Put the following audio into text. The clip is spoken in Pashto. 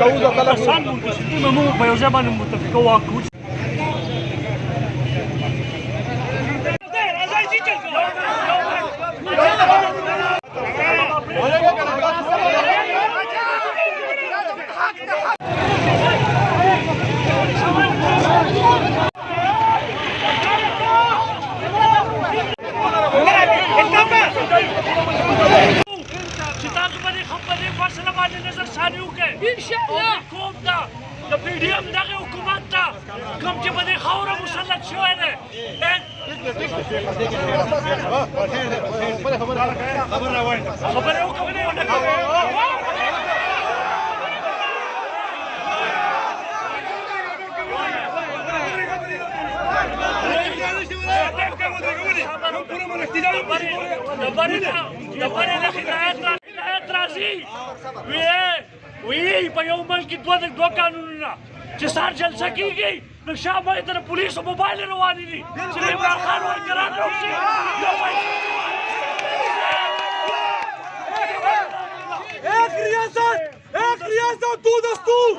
کسان منتشرونه موږ په یو ځای باندې متفقه واقع انشاءالله کوم دا د پی ډی ایم دغه حکومت ته کوم چې په دې خاوره مسلط شوی دی خبرې وکړئ وی په یو ملک کې دوه قانونونه چې سهار جلسه کېږي نو شابه د پولیسو موبایل روانې دي چې د عمران خان ورکران راوشي ایک ریاست دو دستور